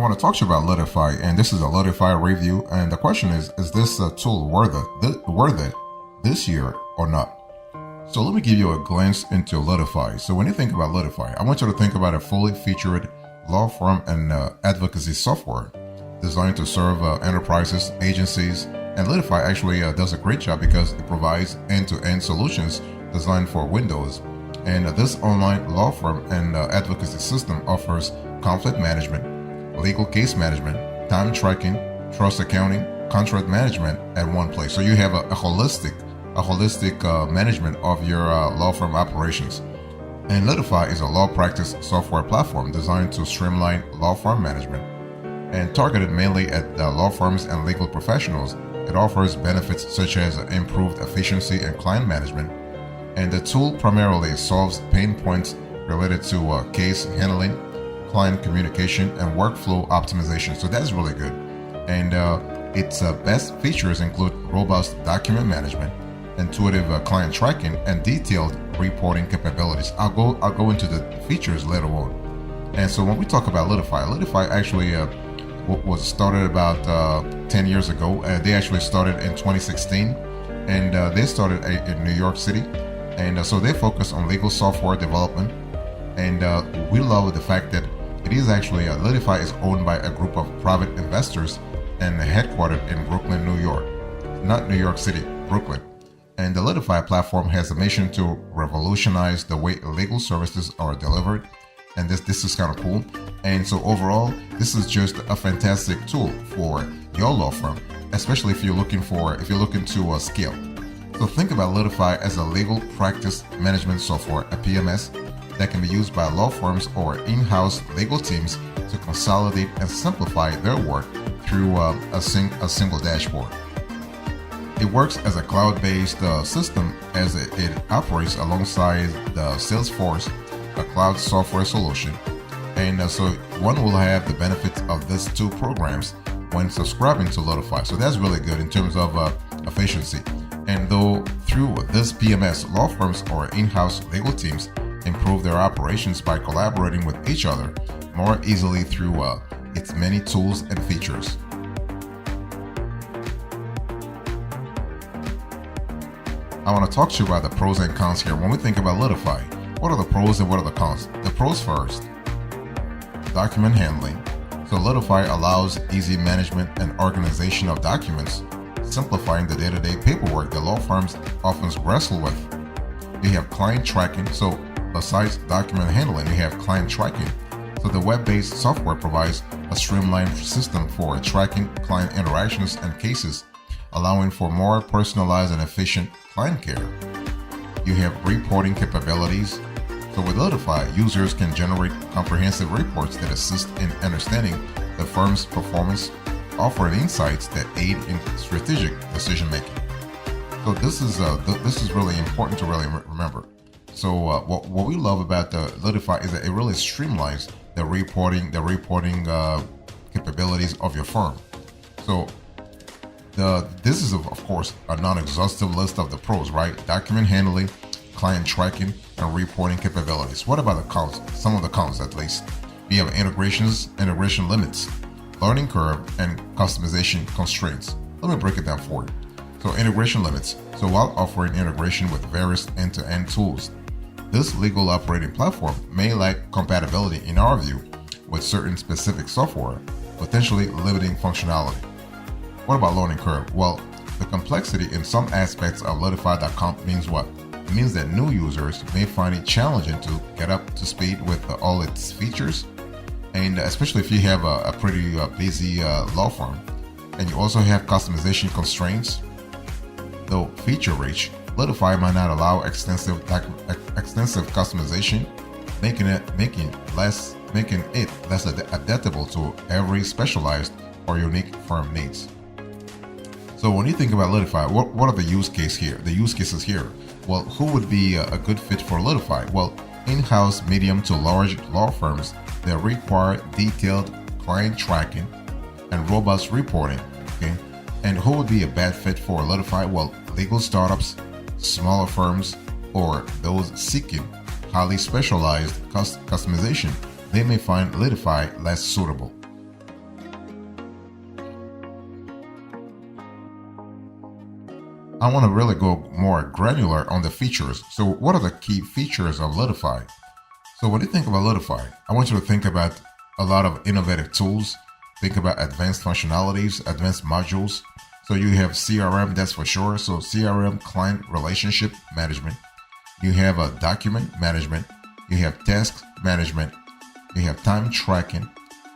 want to talk to you about Litify, and this is a Litify review. And the question is this tool worth it this year or not? So let me give you a glance into Litify. So when you think about Litify, I want you to think about a fully featured law firm and advocacy software designed to serve enterprises, agencies, and Litify actually does a great job because it provides end-to-end solutions designed for Windows. And this online law firm and advocacy system offers conflict management, legal case management, time tracking, trust accounting, contract management at one place. So you have a holistic management of your law firm operations. And Litify is a law practice software platform designed to streamline law firm management. And targeted mainly at law firms and legal professionals, it offers benefits such as improved efficiency and client management. And the tool primarily solves pain points related to case handling, client communication, and workflow optimization. So that's really good. And its best features include robust document management, intuitive client tracking, and detailed reporting capabilities. I'll go into the features later on. And so when we talk about Litify actually was started about 10 years ago. They actually started in 2016, and they started in New York City. And so they focus on legal software development. And we love the fact that it is actually Litify is owned by a group of private investors and headquartered in Brooklyn, New York, not New York City, Brooklyn. And the Litify platform has a mission to revolutionize the way legal services are delivered. And this is kind of cool. And so overall, this is just a fantastic tool for your law firm, especially if you're looking to scale. So think about Litify as a legal practice management software, a PMS, that can be used by law firms or in-house legal teams to consolidate and simplify their work through a single dashboard. It works as a cloud-based system as it operates alongside the Salesforce, a cloud software solution. And so one will have the benefits of these two programs when subscribing to Litify. So that's really good in terms of efficiency. And though through this PMS, law firms or in-house legal teams improve their operations by collaborating with each other more easily through its many tools and features. I want to talk to you about the pros and cons here. When we think about Litify, what are the pros and what are the cons? The pros first. Document handling. So Litify allows easy management and organization of documents, simplifying the day-to-day paperwork that law firms often wrestle with. You have client tracking. So besides document handling, you have client tracking. So the web-based software provides a streamlined system for tracking client interactions and cases, allowing for more personalized and efficient client care. You have reporting capabilities. So with Litify, users can generate comprehensive reports that assist in understanding the firm's performance, offering insights that aid in strategic decision making. So this is really important to really remember. So what we love about the Litify is that it really streamlines the reporting capabilities of your firm. So this is of course a non-exhaustive list of the pros, right? Document handling, client tracking, and reporting capabilities. What about the cons? Some of the cons, at least. We have integration limits, learning curve, and customization constraints. Let me break it down for you. So integration limits. So while offering integration with various end-to-end tools, this legal operating platform may lack compatibility, in our view, with certain specific software, potentially limiting functionality. What about learning curve? Well, the complexity in some aspects of Litify.com means what? It means that new users may find it challenging to get up to speed with all its features, and especially if you have a pretty busy law firm. And you also have customization constraints. Though feature-rich, Litify might not allow extensive customization, making it less adaptable to every specialized or unique firm needs. So when you think about Litify, what are the use cases here? Well, who would be a good fit for Litify? Well, in-house medium to large law firms that require detailed client tracking and robust reporting. Okay, and who would be a bad fit for Litify? Well, legal startups, smaller firms, or those seeking highly specialized customization. They may find Litify less suitable. I want to really go more granular on the features. So what are the key features of Litify? So when you think about Litify, I want you to think about a lot of innovative tools. Think about advanced functionalities, advanced modules. So you have CRM, that's for sure. So CRM, client relationship management. You have a document management. You have task management. You have time tracking.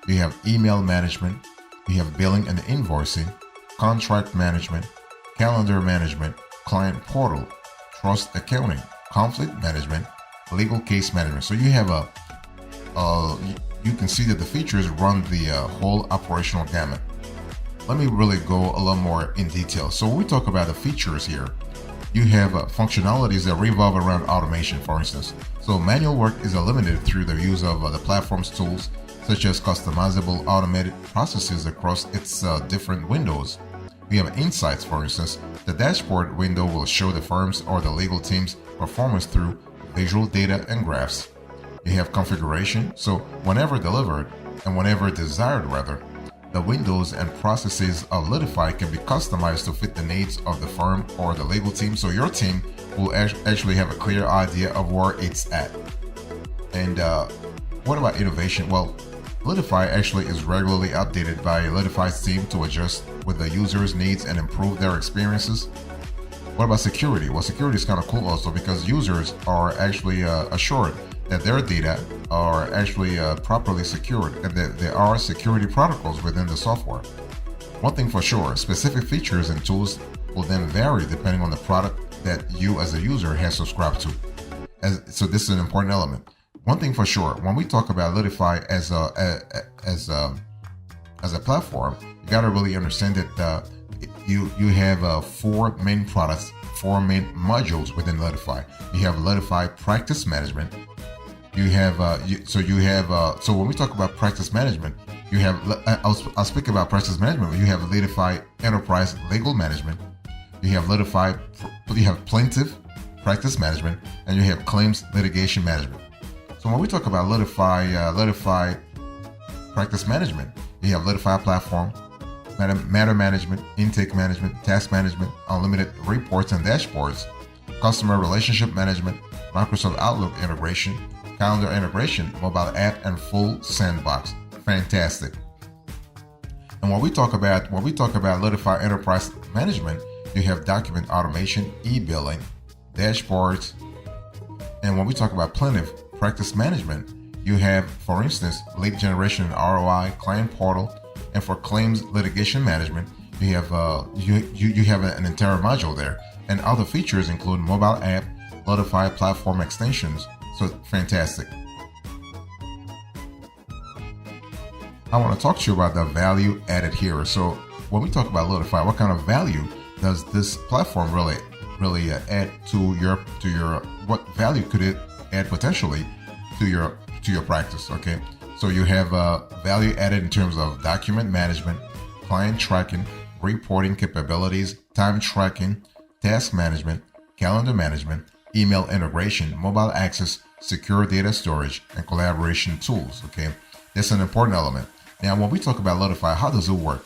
You have email management. You have billing and invoicing, contract management, calendar management, client portal, trust accounting, conflict management, legal case management. So you have you can see that the features run the whole operational gamut. Let me really go a little more in detail. So when we talk about the features here, you have functionalities that revolve around automation, for instance. So manual work is eliminated through the use of the platform's tools, such as customizable automated processes across its different windows. We have insights, for instance. The dashboard window will show the firm's or the legal team's performance through visual data and graphs. You have configuration, so whenever delivered and whenever desired rather, the windows and processes of Litify can be customized to fit the needs of the firm or the legal team, so your team will actually have a clear idea of where it's at. And what about innovation? Well, Litify actually is regularly updated by Litify's team to adjust with the user's needs and improve their experiences. What about security? Well, security is kind of cool also because users are actually assured that their data are actually properly secured and that there are security protocols within the software. One thing for sure, specific features and tools will then vary depending on the product that you as a user has subscribed to. So this is an important element. One thing for sure, when we talk about Litify as a platform, you got to really understand that you have four main products, four main modules within Litify. You have Litify Practice Management. You have so when we talk about practice management, you have I'll speak about practice management. You have Litify Enterprise Legal Management. You have Plaintiff Practice Management, and you have Claims Litigation Management. So when we talk about Litify Practice Management, you have Litify Platform, Matter Management, Intake Management, Task Management, Unlimited Reports and Dashboards, Customer Relationship Management, Microsoft Outlook integration, calendar integration, mobile app, and full sandbox. Fantastic. And when we talk about Litify Enterprise Management, you have document automation, e-billing, dashboards. And when we talk about Plaintiff Practice Management, you have, for instance, lead generation and ROI, client portal, and for claims litigation management, you have you have an entire module there. And other features include mobile app, Litify platform extensions. So fantastic. I want to talk to you about the value added here. So when we talk about Litify, what kind of value does this platform really add to your what value could it add potentially to your practice? Okay, so you have value added in terms of document management, client tracking, reporting capabilities, time tracking, task management, calendar management, email integration, mobile access, secure data storage, and collaboration tools. Okay, that's an important element. Now, when we talk about Litify, how does it work?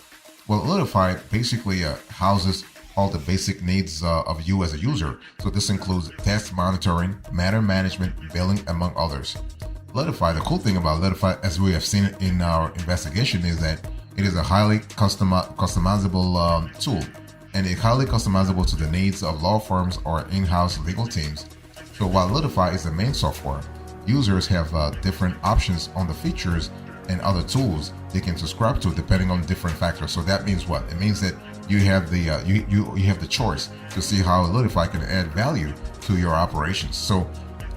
Well, Litify basically houses all the basic needs of you as a user. So this includes task monitoring, matter management, billing, among others. Litify, the cool thing about Litify, as we have seen in our investigation, is that it is a highly customizable tool, and it's highly customizable to the needs of law firms or in-house legal teams. So while Litify is the main software, users have different options on the features and other tools they can subscribe to depending on different factors. So that means what? It means that you have the you have the choice to see how Litify can add value to your operations. So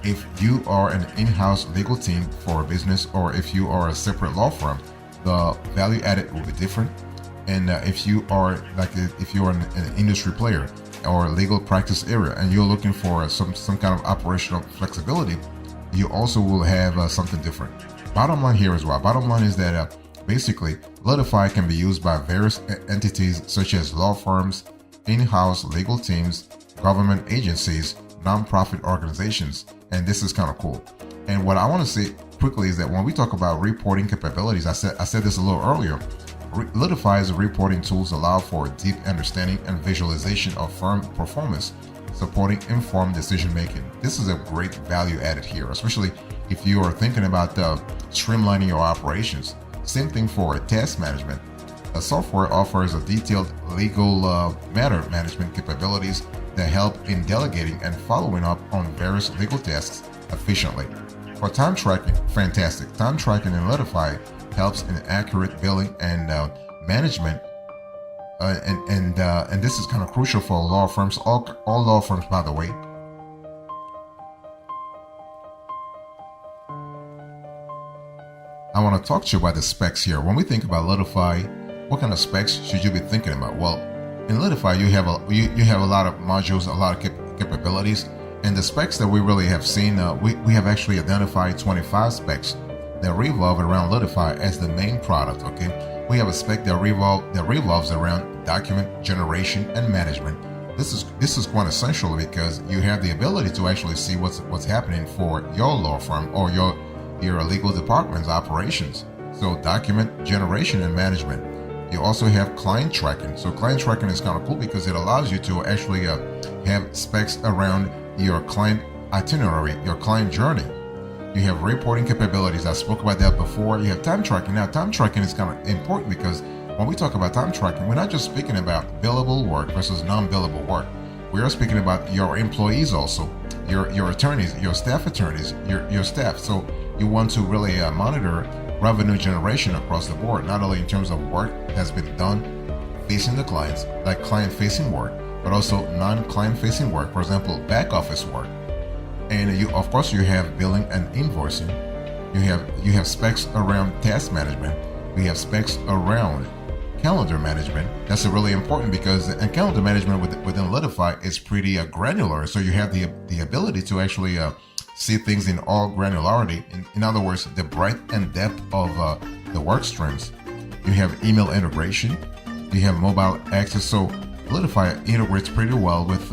if you are an in-house legal team for a business, or if you are a separate law firm, the value added will be different. And if you are an industry player or legal practice area and you're looking for some kind of operational flexibility, you also will have something different. Bottom line here as well. Bottom line is that basically Litify can be used by various entities such as law firms, in-house legal teams, government agencies, non-profit organizations, and this is kind of cool. And what I want to say quickly is that when we talk about reporting capabilities, I said this a little earlier, Litify's reporting tools allow for deep understanding and visualization of firm performance, supporting informed decision making. This is a great value added here, especially if you are thinking about streamlining your operations. Same thing for task management. The software offers a detailed legal matter management capabilities that help in delegating and following up on various legal tasks efficiently. For time tracking, fantastic. Time tracking in Litify helps in accurate billing and management, and this is kind of crucial for law firms. All law firms, by the way. I want to talk to you about the specs here. When we think about Litify, what kind of specs should you be thinking about? Well, in Litify, you have a lot of modules, a lot of capabilities, and the specs that we really have seen, we have actually identified 25 specs that revolve around Litify as the main product. Okay, we have a spec that revolves around document generation and management. This is quite essential because you have the ability to actually see what's happening for your law firm or your legal department's operations. So document generation and management. You also have client tracking. So client tracking is kind of cool because it allows you to actually have specs around your client itinerary, your client journey. You have reporting capabilities. I spoke about that before. You have time tracking. Now, time tracking is kind of important because when we talk about time tracking, we're not just speaking about billable work versus non-billable work. We are speaking about your employees also, your attorneys, your staff attorneys, your staff. So you want to really monitor revenue generation across the board, not only in terms of work that's been done facing the clients, like client-facing work, but also non-client-facing work, for example, back office work. And you, of course, you have billing and invoicing. You have specs around task management. We have specs around calendar management. That's really important because calendar management within Litify is pretty granular. So you have the ability to actually see things in all granularity. In other words, the breadth and depth of the work streams. You have email integration. You have mobile access. So Litify integrates pretty well with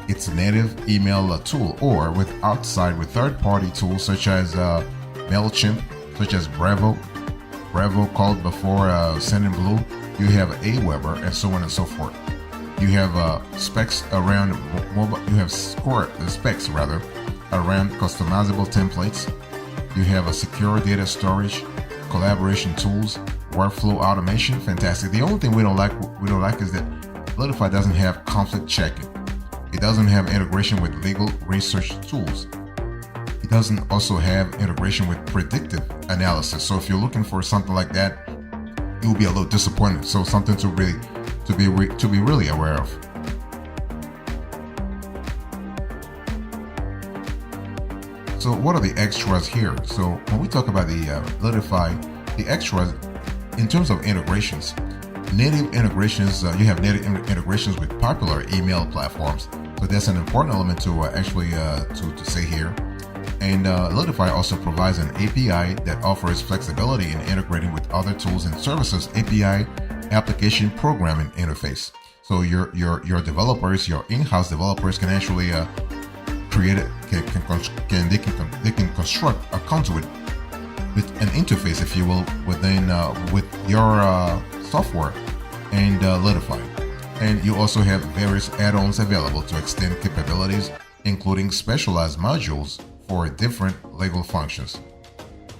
its native email tool or with third-party tools such as MailChimp, such as Bravo called before Sendinblue. You have Aweber and so on and so forth. You have specs around mobile. You have specs around customizable templates. You have a secure data storage, collaboration tools, workflow automation. Fantastic. The only thing we don't like is that Litify doesn't have conflict checking. It doesn't have integration with legal research tools. It doesn't also have integration with predictive analysis. So if you're looking for something like that, you'll be a little disappointed. So something to be really aware of. So what are the extras here? So when we talk about the Litify, the extras in terms of integrations, native integrations, you have native integrations with popular email platforms. So that's an important element to actually to say here. And Litify also provides an API that offers flexibility in integrating with other tools and services. API, application programming interface. So your developers, your in-house developers can actually create it. They can construct a conduit with an interface, if you will, within with your software and Litify. And you also have various add-ons available to extend capabilities, including specialized modules for different legal functions.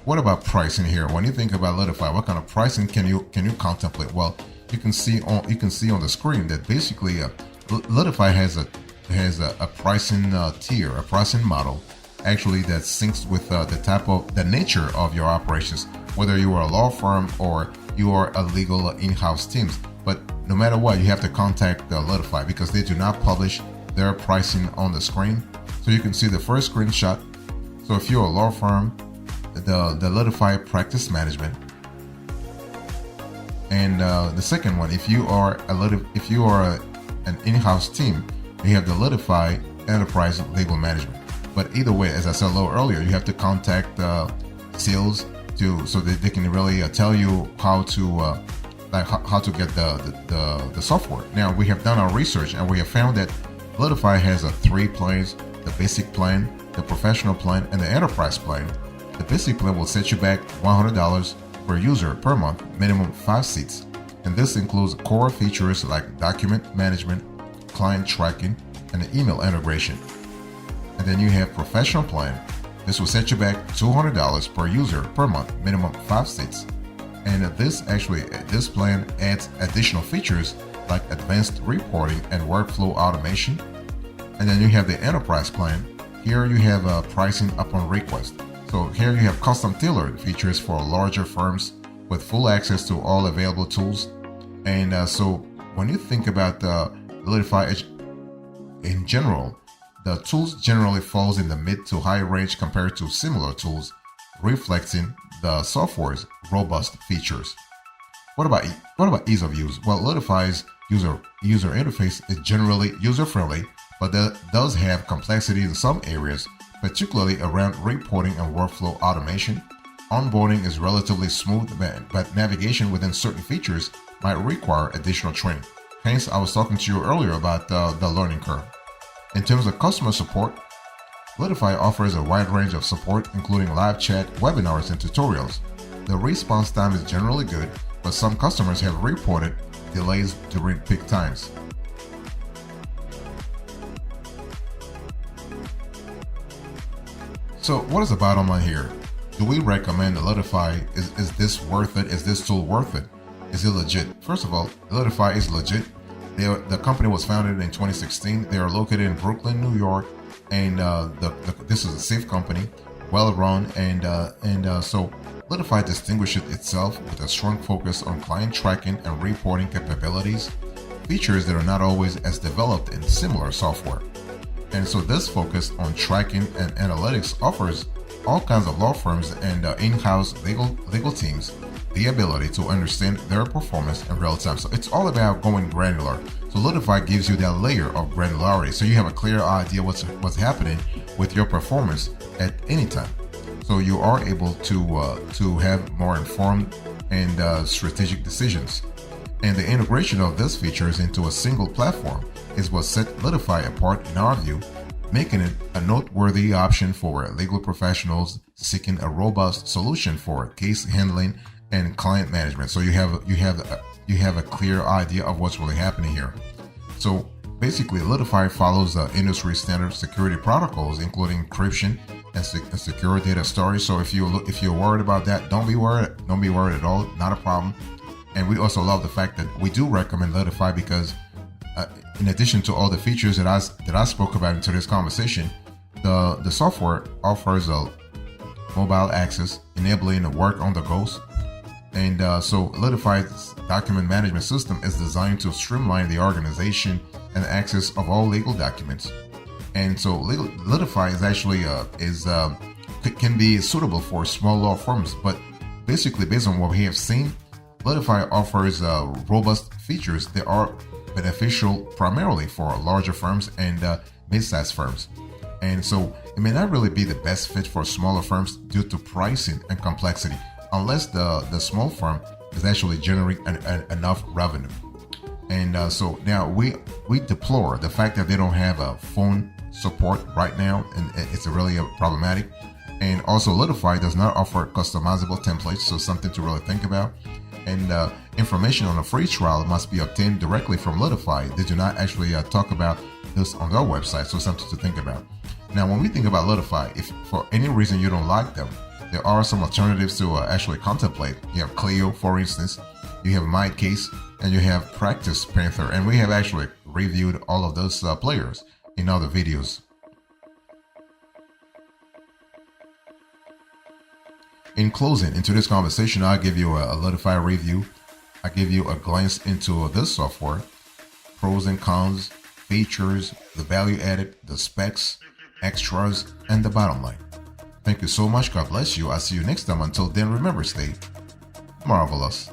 What about pricing here? When you think about Litify, what kind of pricing can you contemplate? Well, you can see on the screen that basically Litify has a pricing tier, a pricing model, actually that syncs with the nature of your operations, whether you are a law firm or you are a legal in-house teams. But no matter what, you have to contact Litify because they do not publish their pricing on the screen. So you can see the first screenshot. So if you're a law firm, the Litify practice management, and the second one, if you are an in-house team, you have the Litify enterprise legal management. But either way, as I said a little earlier, you have to contact sales so that they can really tell you how to get the software. Now we have done our research and we have found that Litify has 3 plans: the basic plan, the professional plan, and the enterprise plan. The basic plan will set you back $100. per user per month, minimum 5 seats. And this includes core features like document management, client tracking, and email integration. And then you have professional plan. This will set you back $200 per user per month, minimum 5 seats. And this plan adds additional features like advanced reporting and workflow automation. And then you have the enterprise plan. Here you have pricing upon request. So here you have custom tailored features for larger firms with full access to all available tools. And so when you think about Litify in general, the tools generally falls in the mid to high range compared to similar tools, reflecting the software's robust features. What about ease of use? Well, Litify's user interface is generally user-friendly, but that does have complexity in some areas, particularly around reporting and workflow automation. Onboarding is relatively smooth, but navigation within certain features might require additional training. Hence, I was talking to you earlier about the learning curve. In terms of customer support, Litify offers a wide range of support, including live chat, webinars, and tutorials. The response time is generally good, but some customers have reported delays during peak times. So what is the bottom line here? Do we recommend Litify? Is this worth it? Is this tool worth it? Is it legit? First of all, Litify is legit. The company was founded in 2016. They are located in Brooklyn, New York, and this is a safe company, well run, and so Litify distinguishes itself with a strong focus on client tracking and reporting capabilities, features that are not always as developed in similar software. And so this focus on tracking and analytics offers all kinds of law firms and in-house legal teams the ability to understand their performance in real time. So it's all about going granular. So Litify gives you that layer of granularity, so you have a clear idea what's happening with your performance at any time. So you are able to have more informed and strategic decisions. And the integration of these features into a single platform is what set Litify apart in our view, making it a noteworthy option for legal professionals seeking a robust solution for case handling and client management. So you have a clear idea of what's really happening here. So basically, Litify follows the industry standard security protocols, including encryption and secure data storage. So if you're worried about that, don't be worried. Don't be worried at all. Not a problem. And we also love the fact that we do recommend Litify because in addition to all the features that I spoke about in today's conversation, the software offers a mobile access, enabling the work on the go. And so Litify's document management system is designed to streamline the organization and access of all legal documents. And so Litify is actually can be suitable for small law firms, but basically based on what we have seen, Litify offers robust features that are beneficial primarily for larger firms and mid-sized firms. And so it may not really be the best fit for smaller firms due to pricing and complexity, unless the small firm is actually generating enough revenue. And so now we deplore the fact that they don't have a phone support right now, and it's really problematic. And also Litify does not offer customizable templates, so something to really think about. And information on a free trial must be obtained directly from Litify. They do not actually talk about this on their website, so something to think about. Now, when we think about Litify, if for any reason you don't like them, there are some alternatives to actually contemplate. You have Clio, for instance, you have MyCase, and you have Practice Panther, and we have actually reviewed all of those players in other videos. In closing, into this conversation, I'll give you a Litify review. I give you a glance into this software, pros and cons, features, the value added, the specs, extras, and the bottom line. Thank you so much. God bless you. I'll see you next time. Until then, remember, stay marvelous.